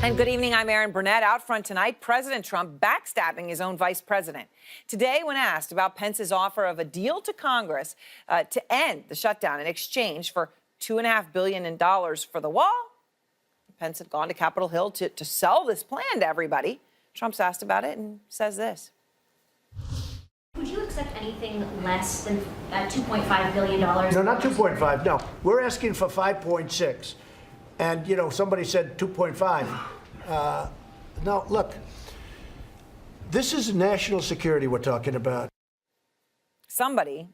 And good evening, I'm Erin Burnett. Out front tonight, President Trump backstabbing his own vice president. Today, when asked about Pence's offer of a deal to Congress to end the shutdown in exchange for $2.5 billion for the wall, Pence had gone to Capitol Hill to sell this plan to everybody. Trump's asked about it and says this. Would you accept anything less than $2.5 billion? No, not 2.5. No, we're asking for 5.6. And, you know, somebody said 2.5. No, look, this is national security we're talking about. Somebody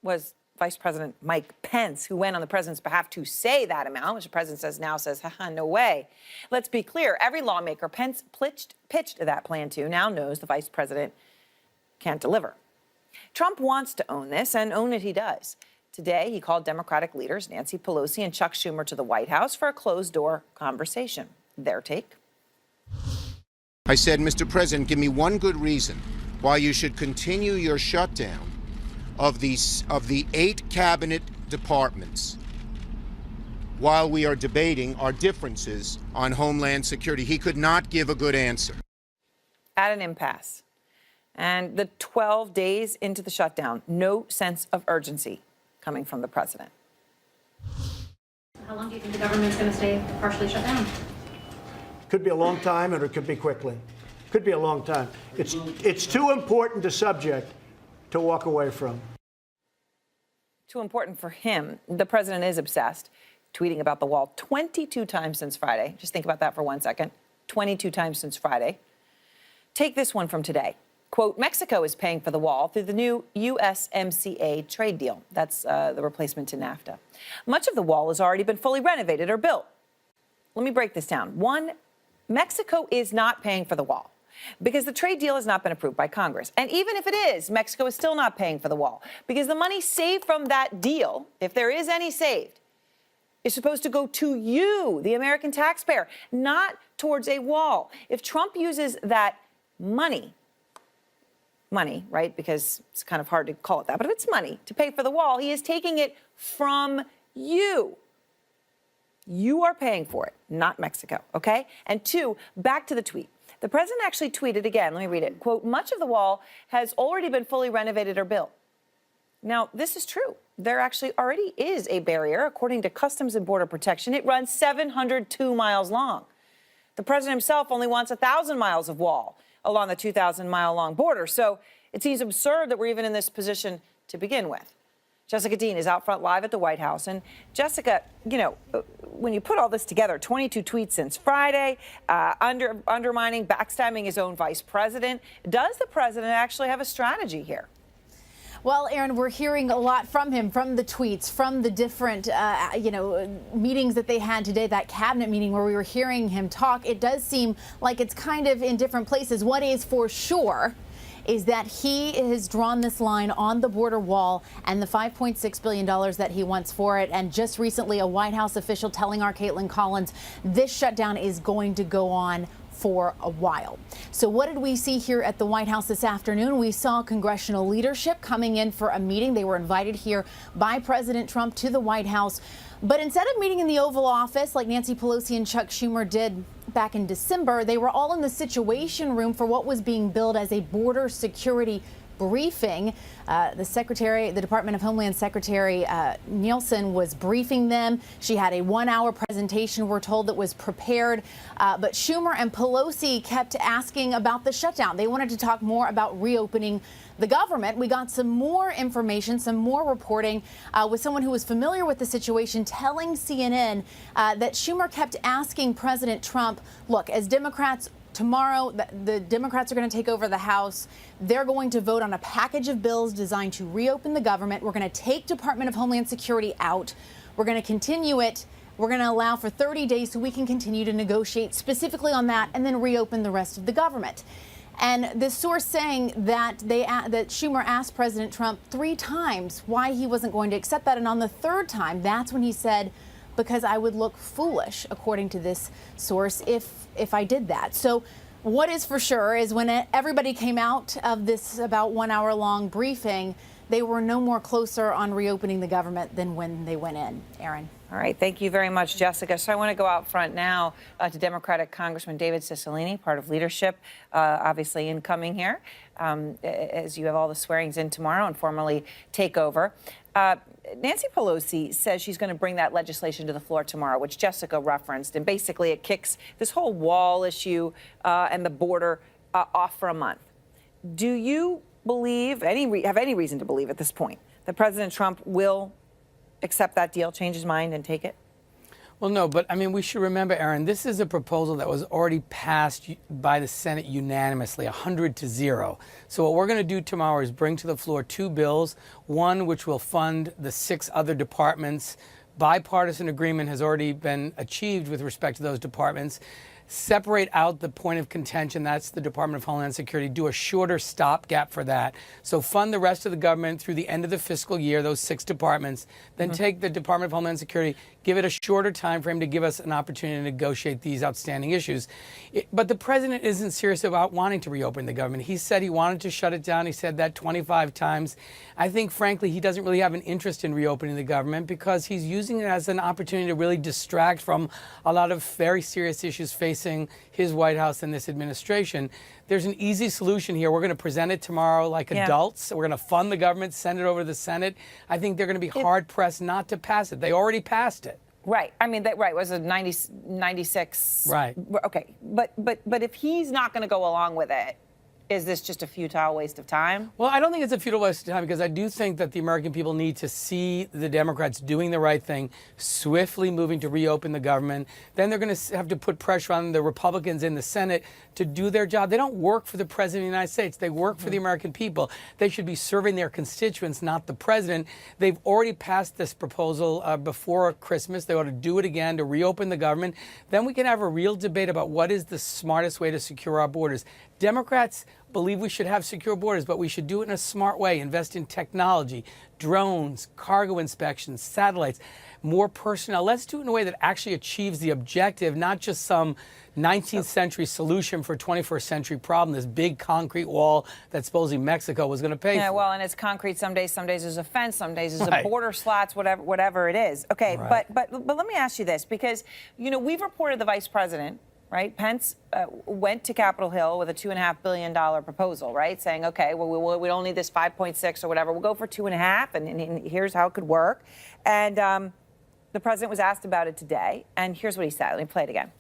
was Vice President Mike Pence, who went on the president's behalf to say that amount, which the president now says, haha, no way. Let's be clear. Every lawmaker Pence pitched that plan to now knows the vice president can't deliver. Trump wants to own this, and own it he does. Today, he called Democratic leaders Nancy Pelosi and Chuck Schumer to the White House for a closed-door conversation. Their take? I said, Mr. President, give me one good reason why you should continue your shutdown of the 8 cabinet departments while we are debating our differences on Homeland Security. He could not give a good answer. At an impasse. And the 12 days into the shutdown, no sense of urgency coming from the president. How long do you think the government's going to stay partially shut down? Could be a long time, or it could be quickly. Could be a long time. It's too important a subject to walk away from. Too important for him. The president is obsessed, tweeting about the wall 22 times since Friday. Just think about that for 1 second. 22 times since Friday. Take this one from today. Quote, Mexico is paying for the wall through the new USMCA trade deal. That's the replacement to NAFTA. Much of the wall has already been fully renovated or built. Let me break this down. One, Mexico is not paying for the wall because the trade deal has not been approved by Congress. And even if it is, Mexico is still not paying for the wall because the money saved from that deal, if there is any saved, is supposed to go to you, the American taxpayer, not towards a wall. If Trump uses that money, right, because it's kind of hard to call it that, but if it's money to pay for the wall, he is taking it from you. You are paying for it, not Mexico, okay? And 2, back to the tweet. The president actually tweeted again, let me read it, quote, much of the wall has already been fully renovated or built. Now, this is true. There actually already is a barrier. According to Customs and Border Protection, it runs 702 miles long. The president himself only wants 1,000 miles of wall along the 2,000-mile-long border. So it seems absurd that we're even in this position to begin with. Jessica Dean is out front live at the White House. And Jessica, you know, when you put all this together, 22 tweets since Friday, undermining, backstabbing his own vice president, does the president actually have a strategy here? Well, Erin, we're hearing a lot from him, from the tweets, from the different, meetings that they had today, that cabinet meeting where we were hearing him talk. It does seem like it's kind of in different places. What is for sure is that he has drawn this line on the border wall and the $5.6 billion that he wants for it. And just recently, a White House official telling our Caitlin Collins this shutdown is going to go on for a while. So what did we see here at the White House this afternoon? We saw congressional leadership coming in for a meeting. They were invited here by President Trump to the White House. But instead of meeting in the Oval Office like Nancy Pelosi and Chuck Schumer did back in December, they were all in the Situation Room for what was being billed as a border security briefing. The Department of Homeland Secretary Nielsen was briefing them. She had a 1-hour presentation, we're told, that was prepared. But Schumer and Pelosi kept asking about the shutdown. They wanted to talk more about reopening the government. We got some more information, some more reporting with someone who was familiar with the situation telling CNN that Schumer kept asking President Trump, look, as Democrats tomorrow, the Democrats are going to take over the House. They're going to vote on a package of bills designed to reopen the government. We're going to take Department of Homeland Security out. We're going to continue it. We're going to allow for 30 days so we can continue to negotiate specifically on that and then reopen the rest of the government. And this source saying that that Schumer asked President Trump 3 times why he wasn't going to accept that. And on the 3rd time, that's when he said, because I would look foolish, according to this source, if I did that. So what is for sure is when everybody came out of this about 1-hour-long briefing, they were no more closer on reopening the government than when they went in. Erin. All right, thank you very much, Jessica. So I want to go out front now to Democratic Congressman David Cicilline, part of leadership, obviously incoming here, as you have all the swearings in tomorrow and formally take over. Nancy Pelosi says she's going to bring that legislation to the floor tomorrow, which Jessica referenced, and basically it kicks this whole wall issue and the border off for a month. Do you believe, have any reason to believe at this point, that President Trump will accept that deal, change his mind, and take it? Well, no, but I mean, we should remember, Erin, this is a proposal that was already passed by the Senate unanimously, 100-0. So what we're going to do tomorrow is bring to the floor two bills, one which will fund the 6 other departments. Bipartisan agreement has already been achieved with respect to those departments. Separate out the point of contention, that's the Department of Homeland Security, do a shorter stopgap for that. So fund the rest of the government through the end of the fiscal year, those 6 departments, then take the Department of Homeland Security, give it a shorter time frame to give us an opportunity to negotiate these outstanding issues. But the president isn't serious about wanting to reopen the government. He said he wanted to shut it down. He said that 25 times. I think, frankly, he doesn't really have an interest in reopening the government because he's using it as an opportunity to really distract from a lot of very serious issues facing his White House and this administration. There's an easy solution here. We're going to present it tomorrow like adults. We're going to fund the government, send it over to the Senate. I think they're going to be hard-pressed not to pass it. They already passed it. Right. I mean, right, was a 96. Right. Okay. But if he's not going to go along with it, is this just a futile waste of time? Well, I don't think it's a futile waste of time because I do think that the American people need to see the Democrats doing the right thing, swiftly moving to reopen the government. Then they're going to have to put pressure on the Republicans in the Senate to do their job. They don't work for the President of the United States. They work for the American people. They should be serving their constituents, not the President. They've already passed this proposal before Christmas. They ought to do it again to reopen the government. Then we can have a real debate about what is the smartest way to secure our borders. Democrats believe we should have secure borders, but we should do it in a smart way, invest in technology, drones, cargo inspections, satellites, more personnel. Let's do it in a way that actually achieves the objective, not just some 19th century solution for a 21st century problem, this big concrete wall that supposedly Mexico was going to pay for. Yeah, well, and it's concrete some days there's a fence, some days there's a border slats, whatever it is. Okay, but let me ask you this, because, you know, we've reported the vice president, right? Pence went to Capitol Hill with a $2.5 billion proposal, right? Saying, okay, well, we don't need this 5.6 or whatever. We'll go for 2.5, and here's how it could work. And the president was asked about it today, and here's what he said. Let me play it again.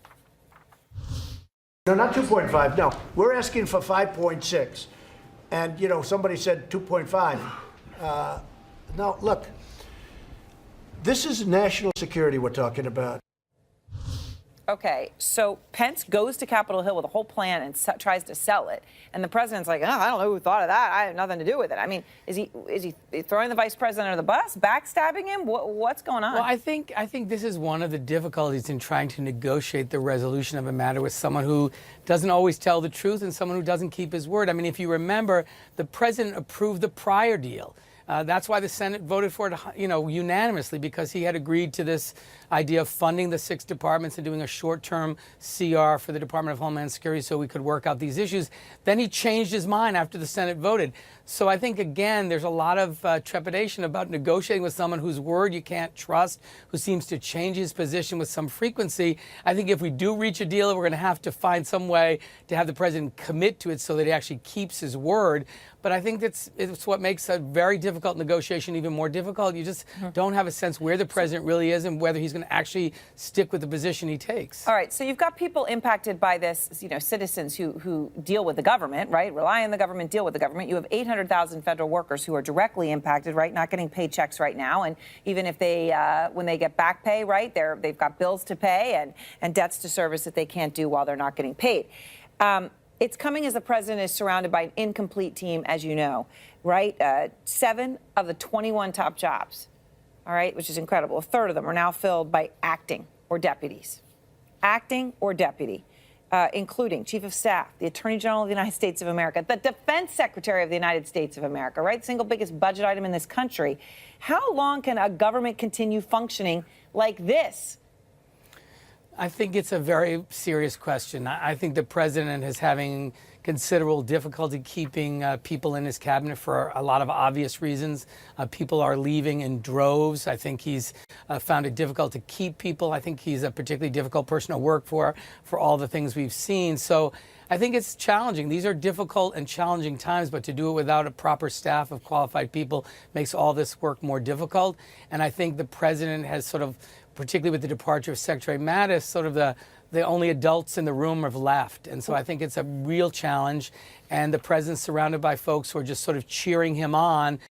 No, not 2.5. No, we're asking for 5.6. And, you know, somebody said 2.5. No, look, this is national security we're talking about. Okay, so Pence goes to Capitol Hill with a whole plan and tries to sell it, and the president's like, oh, I don't know who thought of that. I have nothing to do with it. I mean, is he throwing the vice president under the bus, backstabbing him? What's going on? Well, I think this is one of the difficulties in trying to negotiate the resolution of a matter with someone who doesn't always tell the truth and someone who doesn't keep his word. I mean, if you remember, the president approved the prior deal. That's why the Senate voted for it, you know, unanimously, because he had agreed to this idea of funding the 6 departments and doing a short-term CR for the Department of Homeland Security so we could work out these issues. Then he changed his mind after the Senate voted. So I think, again, there's a lot of trepidation about negotiating with someone whose word you can't trust, who seems to change his position with some frequency. I think if we do reach a deal, we're going to have to find some way to have the president commit to it so that he actually keeps his word. But I think it's what makes a very difficult negotiation even more difficult. You just don't have a sense where the president really is and whether he's going to actually stick with the position he takes. All right, so you've got people impacted by this, you know, citizens who deal with the government, right? Rely on the government, deal with the government. You have 800,000 federal workers who are directly impacted, right? Not getting paychecks right now. And even if they, when they get back pay, right, they've got bills to pay and debts to service that they can't do while they're not getting paid. It's coming as the president is surrounded by an incomplete team, as you know, right? 7 of the 21 top jobs, all right, which is incredible. A third of them are now filled by acting or deputies. Acting or deputy, including Chief of Staff, the Attorney General of the United States of America, the Defense Secretary of the United States of America, right? Single biggest budget item in this country. How long can a government continue functioning like this? I think it's a very serious question. I think the president is having considerable difficulty keeping people in his cabinet for a lot of obvious reasons. People are leaving in droves. I think he's found it difficult to keep people. I think he's a particularly difficult person to work for all the things we've seen. So I think it's challenging. These are difficult and challenging times, but to do it without a proper staff of qualified people makes all this work more difficult. And I think the president has sort of, particularly with the departure of Secretary Mattis, sort of the only adults in the room have left. And so I think it's a real challenge. And the president's surrounded by folks who are just sort of cheering him on.